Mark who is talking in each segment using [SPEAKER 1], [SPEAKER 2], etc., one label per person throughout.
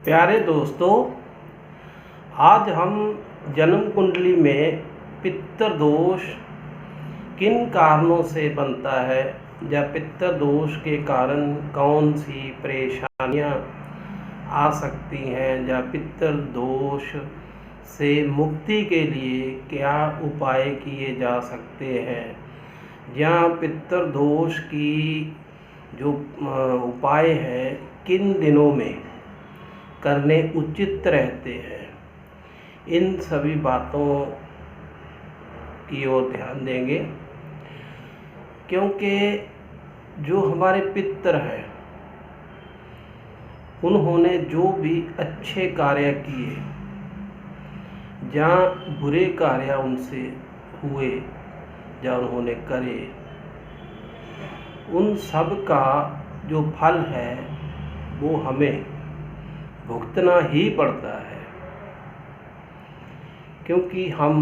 [SPEAKER 1] प्यारे दोस्तों, आज हम जन्म कुंडली में पितृ दोष किन कारणों से बनता है या पितृ दोष के कारण कौन सी परेशानियां आ सकती हैं या पितृ दोष से मुक्ति के लिए क्या उपाय किए जा सकते हैं या पितृ दोष की जो उपाय है किन दिनों में करने उचित रहते हैं, इन सभी बातों की ओर ध्यान देंगे। क्योंकि जो हमारे पितृ हैं उन्होंने जो भी अच्छे कार्य किए या बुरे कार्य उनसे हुए या उन्होंने करे, उन सब का जो फल है वो हमें भुगतना ही पड़ता है। क्योंकि हम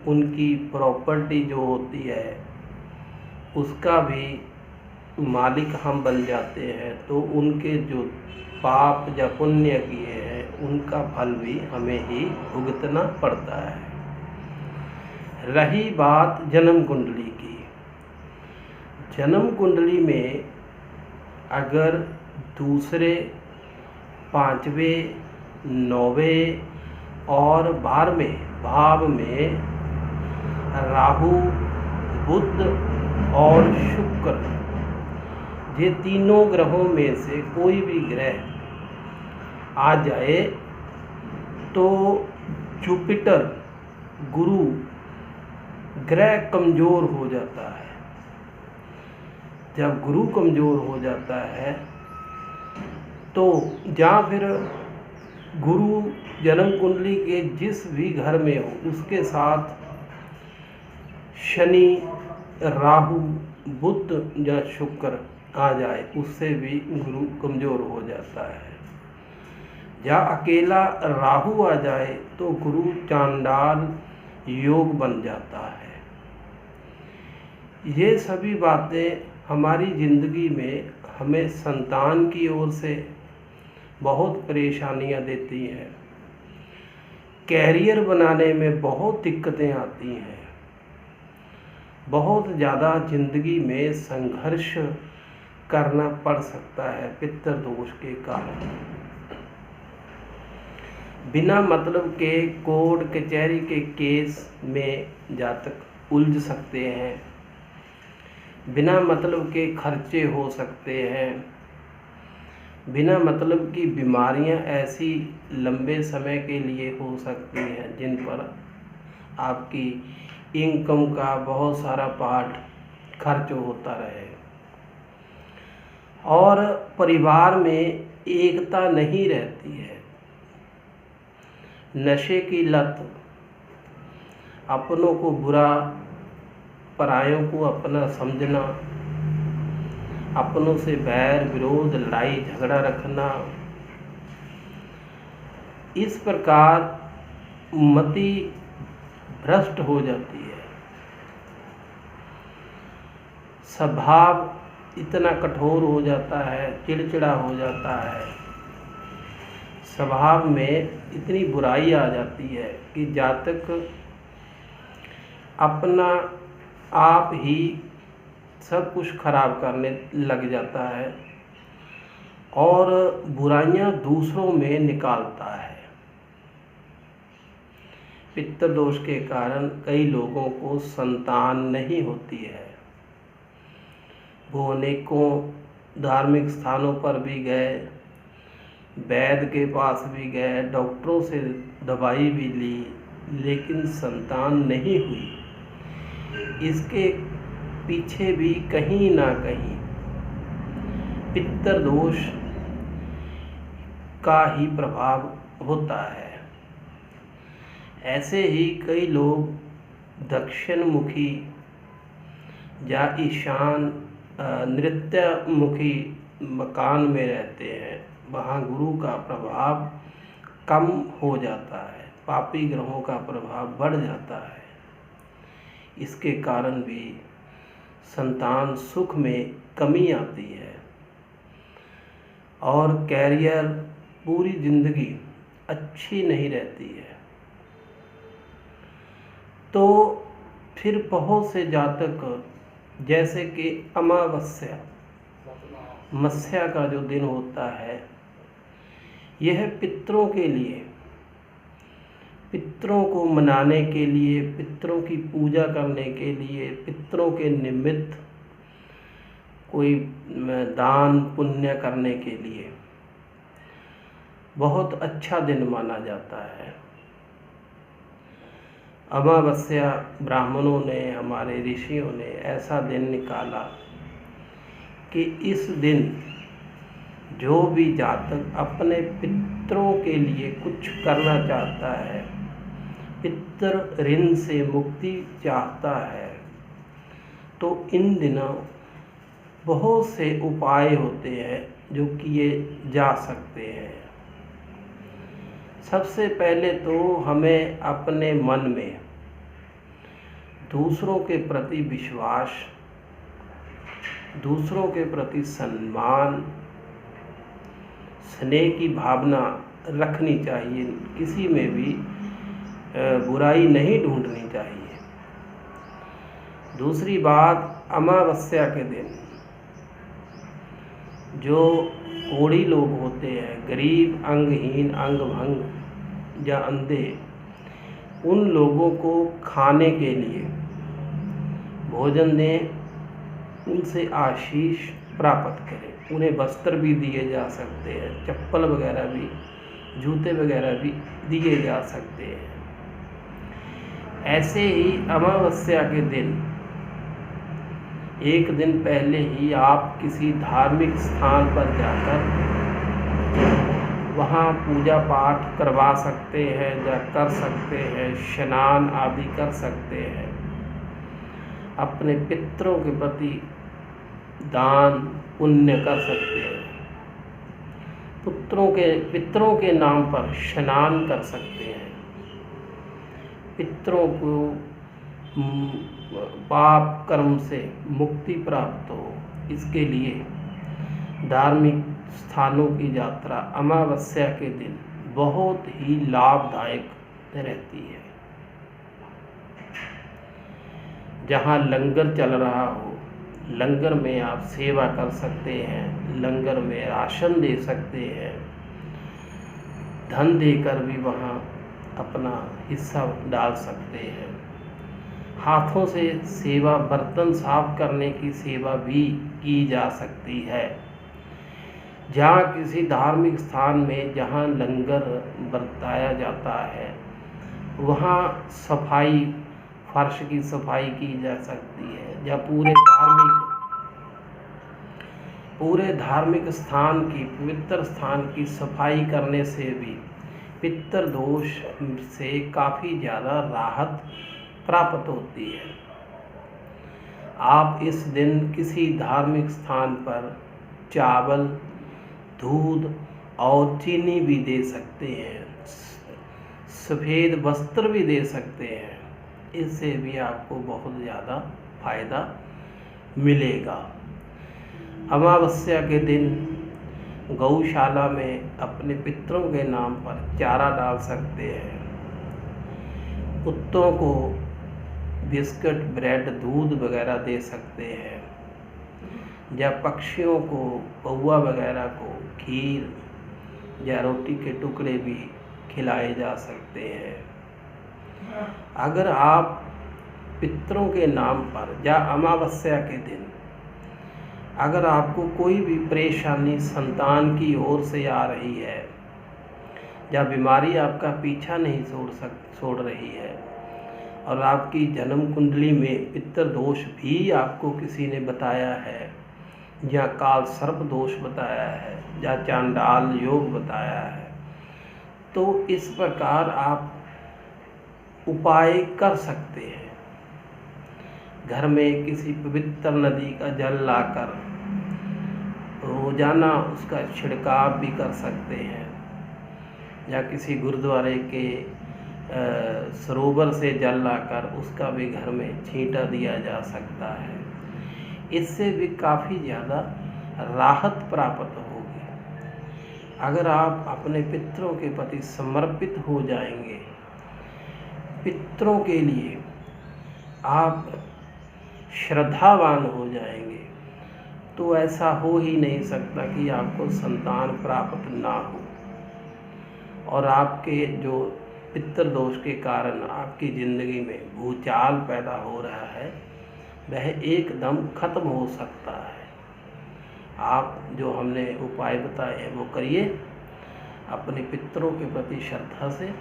[SPEAKER 1] उनकी प्रॉपर्टी जो होती है उसका भी मालिक हम बन जाते हैं, तो उनके जो पाप या पुण्य किए हैं उनका फल भी हमें ही भुगतना पड़ता है। रही बात जन्म कुंडली की, जन्म कुंडली में अगर दूसरे, पांचवें, नौवें और 12वें भाव में राहु, बुध और शुक्र, ये तीनों ग्रहों में से कोई भी ग्रह आ जाए तो जुपिटर गुरु ग्रह कमज़ोर हो जाता है। जब गुरु कमज़ोर हो जाता है तो या फिर गुरु जन्म कुंडली के जिस भी घर में हो उसके साथ शनि, राहु, बुध या शुक्र आ जाए, उससे भी गुरु कमज़ोर हो जाता है। या अकेला राहु आ जाए तो गुरु चांडाल योग बन जाता है। ये सभी बातें हमारी ज़िंदगी में हमें संतान की ओर से बहुत परेशानियां देती हैं, कैरियर बनाने में बहुत दिक्कतें आती हैं, बहुत ज़्यादा ज़िंदगी में संघर्ष करना पड़ सकता है पितृ दोष के कारण। बिना मतलब के कोर्ट कचहरी के केस में जातक उलझ सकते हैं, बिना मतलब के खर्चे हो सकते हैं, बिना मतलब की बीमारियां ऐसी लंबे समय के लिए हो सकती हैं जिन पर आपकी इनकम का बहुत सारा पार्ट खर्च होता रहे। और परिवार में एकता नहीं रहती है। नशे की लत, अपनों को बुरा, परायों को अपना समझना, अपनों से बैर विरोध, लड़ाई झगड़ा रखना, इस प्रकार मति भ्रष्ट हो जाती है। स्वभाव इतना कठोर हो जाता है, चिड़चिड़ा हो जाता है, स्वभाव में इतनी बुराई आ जाती है कि जातक अपना आप ही सब कुछ खराब करने लग जाता है और बुराइयां दूसरों में निकालता है। पितृ दोष के कारण कई लोगों को संतान नहीं होती है। वो अनेकों धार्मिक स्थानों पर भी गए, वैद्य के पास भी गए, डॉक्टरों से दवाई भी ली, लेकिन संतान नहीं हुई। इसके पीछे भी कहीं ना कहीं पितृ दोष का ही प्रभाव होता है। ऐसे ही कई लोग दक्षिण मुखी या ईशान नृत्य मुखी मकान में रहते हैं, वहाँ गुरु का प्रभाव कम हो जाता है, पापी ग्रहों का प्रभाव बढ़ जाता है। इसके कारण भी संतान सुख में कमी आती है और कैरियर पूरी जिंदगी अच्छी नहीं रहती है। तो फिर बहुत से जातक, जैसे कि अमावस्या मस्या का जो दिन होता है, यह पितरों के लिए, पितरों को मनाने के लिए, पितरों की पूजा करने के लिए, पितरों के निमित्त कोई दान पुण्य करने के लिए बहुत अच्छा दिन माना जाता है। अमावस्या ब्राह्मणों ने, हमारे ऋषियों ने ऐसा दिन निकाला कि इस दिन जो भी जातक अपने पितरों के लिए कुछ करना चाहता है, पितृ ऋण से मुक्ति चाहता है, तो इन दिनों बहुत से उपाय होते हैं जो किए जा सकते हैं। सबसे पहले तो हमें अपने मन में दूसरों के प्रति विश्वास, दूसरों के प्रति सम्मान, स्नेह की भावना रखनी चाहिए। किसी में भी बुराई नहीं ढूंढनी चाहिए। दूसरी बात, अमावस्या के दिन जो कोढ़ी लोग होते हैं, गरीब, अंगहीन, अंगभंग या अंधे, उन लोगों को खाने के लिए भोजन दें, उनसे आशीष प्राप्त करें। उन्हें वस्त्र भी दिए जा सकते हैं, चप्पल वगैरह भी, जूते वगैरह भी दिए जा सकते हैं। ऐसे ही अमावस्या के दिन एक दिन पहले ही आप किसी धार्मिक स्थान पर जाकर वहाँ पूजा पाठ करवा सकते हैं या कर सकते हैं, स्नान आदि कर सकते हैं। अपने पितरों के प्रति दान पुण्य कर सकते हैं। पितरों के नाम पर स्नान कर सकते हैं। पितरों को पाप कर्म से मुक्ति प्राप्त हो, इसके लिए धार्मिक स्थानों की यात्रा अमावस्या के दिन बहुत ही लाभदायक रहती है। जहाँ लंगर चल रहा हो, लंगर में आप सेवा कर सकते हैं, लंगर में राशन दे सकते हैं, धन देकर भी वहाँ अपना हिस्सा डाल सकते हैं। हाथों से सेवा, बर्तन साफ करने की सेवा भी की जा सकती है। जहाँ किसी धार्मिक स्थान में जहाँ लंगर बरताया जाता है, वहाँ सफाई, फर्श की सफाई की जा सकती है। या पूरे धार्मिक स्थान की, पवित्र स्थान की सफाई करने से भी पितृ दोष से काफ़ी ज़्यादा राहत प्राप्त होती है। आप इस दिन किसी धार्मिक स्थान पर चावल, दूध और चीनी भी दे सकते हैं, सफ़ेद वस्त्र भी दे सकते हैं। इससे भी आपको बहुत ज़्यादा फायदा मिलेगा। अमावस्या के दिन गौशाला में अपने पितरों के नाम पर चारा डाल सकते हैं। कुत्तों को बिस्किट, ब्रेड, दूध वगैरह दे सकते हैं। या पक्षियों को, कौवा वगैरह को खीर या रोटी के टुकड़े भी खिलाए जा सकते हैं। अगर आप पितरों के नाम पर या अमावस्या के दिन अगर आपको कोई भी परेशानी संतान की ओर से आ रही है या बीमारी आपका पीछा नहीं छोड़ रही है और आपकी जन्म कुंडली में पितृ दोष भी आपको किसी ने बताया है या काल सर्प दोष बताया है या चांडाल योग बताया है, तो इस प्रकार आप उपाय कर सकते हैं। घर में किसी पवित्र नदी का जल लाकर रोजाना उसका छिड़काव भी कर सकते हैं या किसी गुरुद्वारे के सरोवर से जल लाकर उसका भी घर में छींटा दिया जा सकता है। इससे भी काफ़ी ज़्यादा राहत प्राप्त होगी। अगर आप अपने पितरों के प्रति समर्पित हो जाएंगे, पितरों के लिए आप श्रद्धावान हो जाएंगे, तो ऐसा हो ही नहीं सकता कि आपको संतान प्राप्त ना हो। और आपके जो पितृदोष के कारण आपकी ज़िंदगी में भूचाल पैदा हो रहा है, वह एकदम ख़त्म हो सकता है। आप जो हमने उपाय बताए हैं वो करिए। अपने पितरों के प्रति श्रद्धा से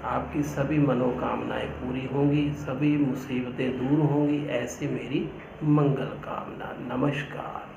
[SPEAKER 1] आपकी सभी मनोकामनाएं पूरी होंगी, सभी मुसीबतें दूर होंगी, ऐसी मेरी मंगल कामना। नमस्कार।